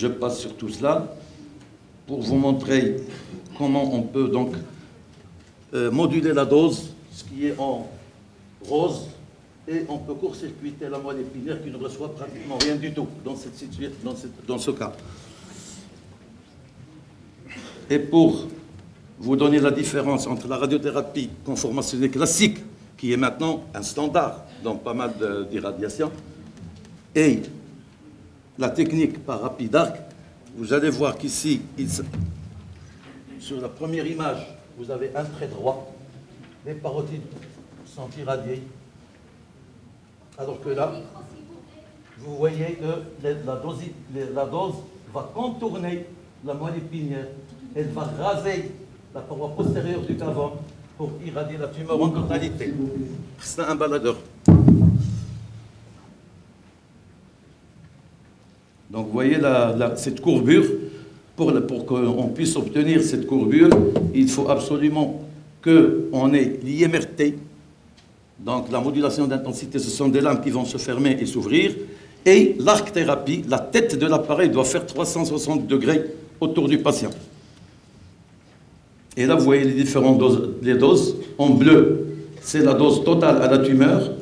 je passe sur tout cela pour vous montrer comment on peut donc moduler la dose, ce qui est en rose, et on peut court-circuiter la moelle épinière qui ne reçoit pratiquement rien du tout dans ce cas. Et pour vous donner la différence entre la radiothérapie conformationnelle classique, qui est maintenant un standard dans pas mal d'irradiations, et la technique par rapide arc, vous allez voir qu'ici, sur la première image, vous avez un trait droit, les parotides sont irradiées, alors que là, vous voyez que la dose va contourner la moelle épinière, elle va raser la paroi postérieure du cavum pour irradier la tumeur en totalité. C'est un baladeur. Donc vous voyez cette courbure, pour qu'on puisse obtenir cette courbure, il faut absolument qu'on ait l'IMRT, donc la modulation d'intensité, ce sont des lames qui vont se fermer et s'ouvrir, et l'arc-thérapie, la tête de l'appareil doit faire 360 degrés autour du patient. Et là, vous voyez les différentes doses. En bleu, c'est la dose totale à la tumeur.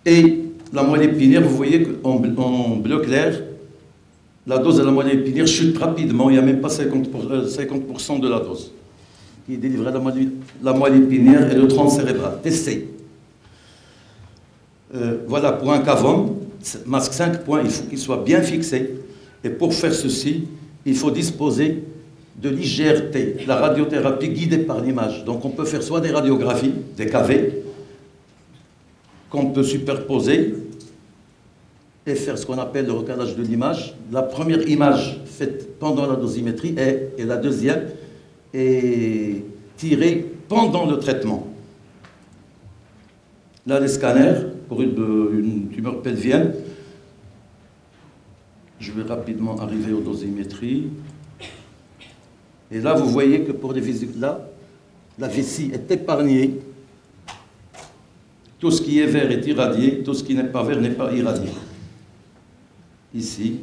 Et la moelle épinière, vous voyez qu'en bleu clair, la dose de la moelle épinière chute rapidement. Il n'y a même pas 50% de la dose qui est délivrée à la moelle épinière et le tronc cérébral. Testez. Voilà, pour un cavum, masque 5 points, il faut qu'il soit bien fixé. Et pour faire ceci, il faut disposer de l'IGRT, la radiothérapie guidée par l'image. Donc on peut faire soit des radiographies, des KV, qu'on peut superposer et faire ce qu'on appelle le recalage de l'image. La première image faite pendant la dosimétrie et la deuxième est tirée pendant le traitement. Là, les scanners pour une tumeur pelvienne. Je vais rapidement arriver aux dosimétries. Et là, vous voyez que pour les vésicules, là, la vessie est épargnée. Tout ce qui est vert est irradié, tout ce qui n'est pas vert n'est pas irradié. Ici.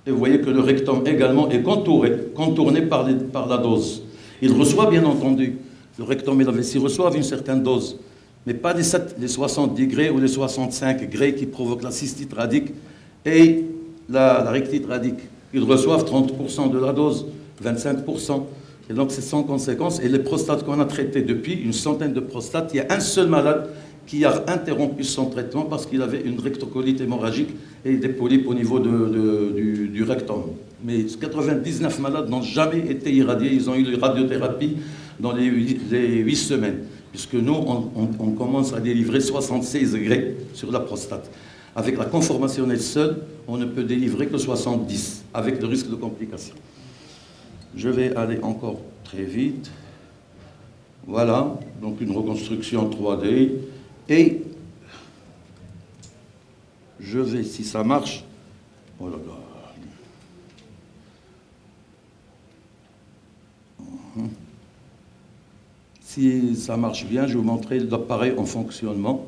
Et vous voyez que le rectum également est contourné par la dose. Il reçoit, bien entendu, le rectum et la vessie reçoivent une certaine dose, mais pas les 70 degrés ou les 65 degrés qui provoquent la cystite radique et la rectite radique. Ils reçoivent 30% de la dose. 25%. Et donc, c'est sans conséquence. Et les prostates qu'on a traitées depuis, une centaine de prostates, il y a un seul malade qui a interrompu son traitement parce qu'il avait une rectocolite hémorragique et des polypes au niveau du rectum. Mais 99 malades n'ont jamais été irradiés. Ils ont eu la radiothérapie dans les 8 semaines. Puisque nous, on commence à délivrer 76 degrés sur la prostate. Avec la conformationnelle seule, on ne peut délivrer que 70, avec le risque de complications. Je vais aller encore très vite. Voilà, donc une reconstruction 3D. Et je vais, si ça marche... Oh là là. Si ça marche bien, je vais vous montrer l'appareil en fonctionnement.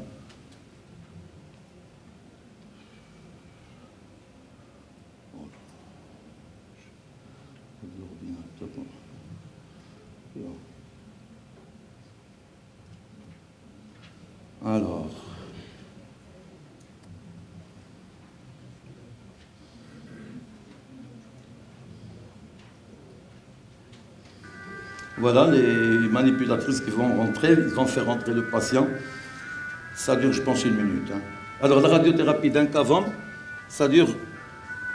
Alors, voilà les manipulatrices qui vont rentrer, ils vont faire rentrer le patient. Ça dure, je pense, 1 minute. Alors, la radiothérapie d'un cavum, ça dure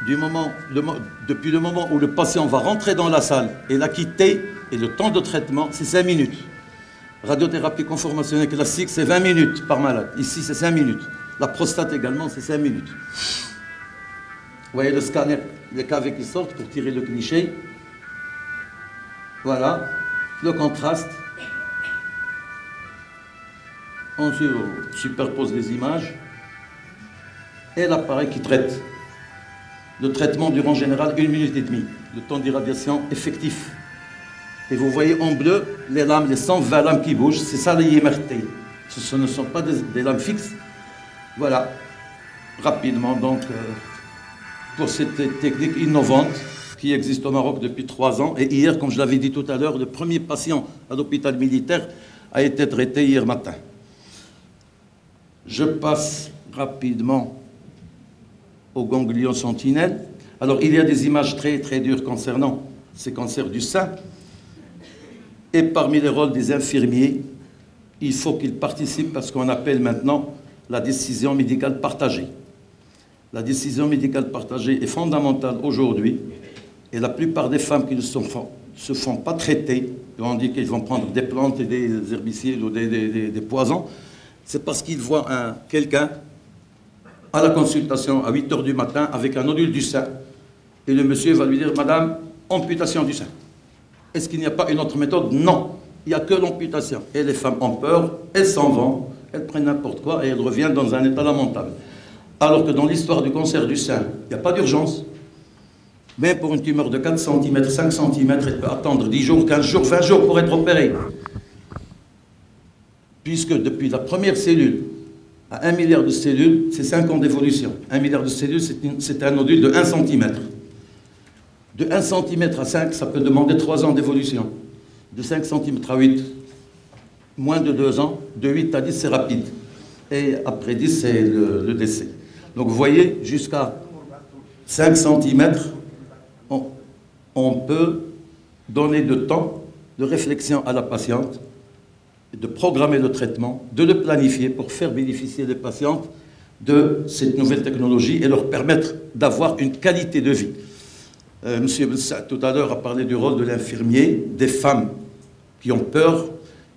depuis le moment où le patient va rentrer dans la salle et la quitter, et le temps de traitement, c'est 5 minutes. Radiothérapie conformationnelle classique, c'est 20 minutes par malade. Ici, c'est 5 minutes. La prostate également, c'est 5 minutes. Vous voyez le scanner, les KV qui sortent pour tirer le cliché. Voilà, le contraste. On superpose les images. Et l'appareil qui traite. Le traitement dure en général 1 minute et demie. Le temps d'irradiation effectif. Et vous voyez en bleu les lames, les 120 lames qui bougent, c'est ça l'IMRT. Ce ne sont pas des lames fixes. Voilà, rapidement donc. pour cette technique innovante qui existe au Maroc depuis 3 ans. Et hier, comme je l'avais dit tout à l'heure, le premier patient à l'hôpital militaire a été traité hier matin. Je passe rapidement au ganglion sentinelle. Alors, il y a des images très, très dures concernant ces cancers du sein. Et parmi les rôles des infirmiers, il faut qu'ils participent à ce qu'on appelle maintenant la décision médicale partagée. La décision médicale partagée est fondamentale aujourd'hui. Et la plupart des femmes qui ne se font pas traiter, on dit qu'ils vont prendre des plantes et des herbicides ou des poisons, c'est parce qu'ils voient quelqu'un à la consultation à 8 h du matin avec un nodule du sein. Et le monsieur va lui dire, madame, amputation du sein. Est-ce qu'il n'y a pas une autre méthode? Non, il n'y a que l'amputation. Et les femmes ont peur, elles s'en vont, elles prennent n'importe quoi et elles reviennent dans un état lamentable. Alors que dans l'histoire du cancer du sein, il n'y a pas d'urgence. Mais pour une tumeur de 4 cm, 5 cm, elle peut attendre 10 jours, 15 jours, 20 jours pour être opérée. Puisque depuis la première cellule à 1 milliard de cellules, c'est 5 ans d'évolution. 1 milliard de cellules, c'est un nodule de 1 cm. De 1 cm à 5, ça peut demander 3 ans d'évolution. De 5 cm à 8, moins de 2 ans. De 8 à 10, c'est rapide. Et après 10, c'est le décès. Donc vous voyez, jusqu'à 5 cm, on peut donner de temps de réflexion à la patiente, de programmer le traitement, de le planifier pour faire bénéficier les patientes de cette nouvelle technologie et leur permettre d'avoir une qualité de vie. Monsieur Belsa, tout à l'heure, a parlé du rôle de l'infirmier, des femmes qui ont peur,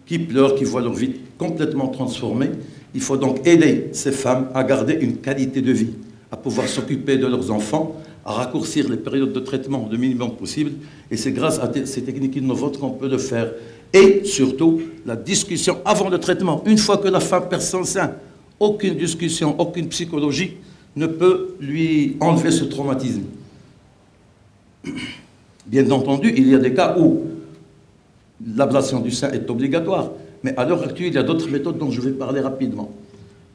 qui pleurent, qui voient leur vie complètement transformée. Il faut donc aider ces femmes à garder une qualité de vie, à pouvoir s'occuper de leurs enfants, à raccourcir les périodes de traitement le minimum possible. Et c'est grâce à ces techniques innovantes qu'on peut le faire. Et surtout, la discussion avant le traitement. Une fois que la femme perd son sein, aucune discussion, aucune psychologie ne peut lui enlever ce traumatisme. Bien entendu, il y a des cas où l'ablation du sein est obligatoire. Mais à l'heure actuelle, il y a d'autres méthodes dont je vais parler rapidement.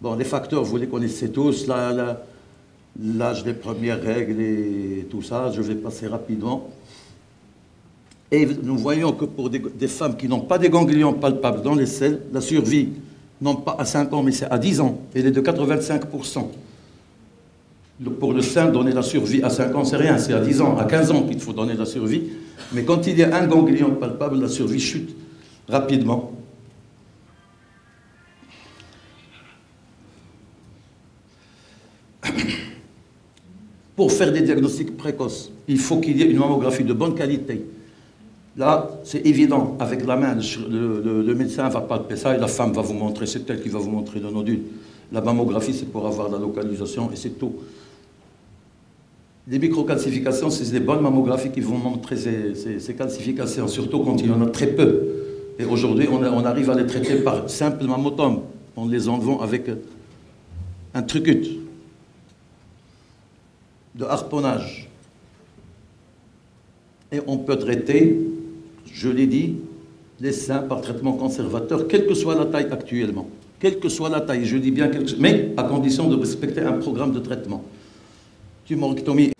Bon, les facteurs, vous les connaissez tous, l'âge des premières règles et tout ça, je vais passer rapidement. Et nous voyons que pour des femmes qui n'ont pas des ganglions palpables dans les selles, la survie, non pas à 5 ans, mais c'est à 10 ans, elle est de 85%. Pour le sein, donner la survie à 5 ans, c'est rien, c'est à 10 ans, à 15 ans qu'il faut donner la survie. Mais quand il y a un ganglion palpable, la survie chute rapidement. Pour faire des diagnostics précoces, il faut qu'il y ait une mammographie de bonne qualité. Là, c'est évident, avec la main, le médecin va palper ça et la femme va vous montrer, c'est elle qui va vous montrer le nodule. La mammographie, c'est pour avoir la localisation et c'est tout. Les microcalcifications, c'est des bonnes mammographies qui vont montrer ces calcifications, surtout quand il y en a très peu. Et aujourd'hui, on arrive à les traiter par simple mammotome, en les enlevant avec un trucut de harponnage. Et on peut traiter, je l'ai dit, les seins par traitement conservateur, quelle que soit la taille actuellement. Quelle que soit la taille, je dis bien, mais à condition de respecter un programme de traitement. Tumorectomie.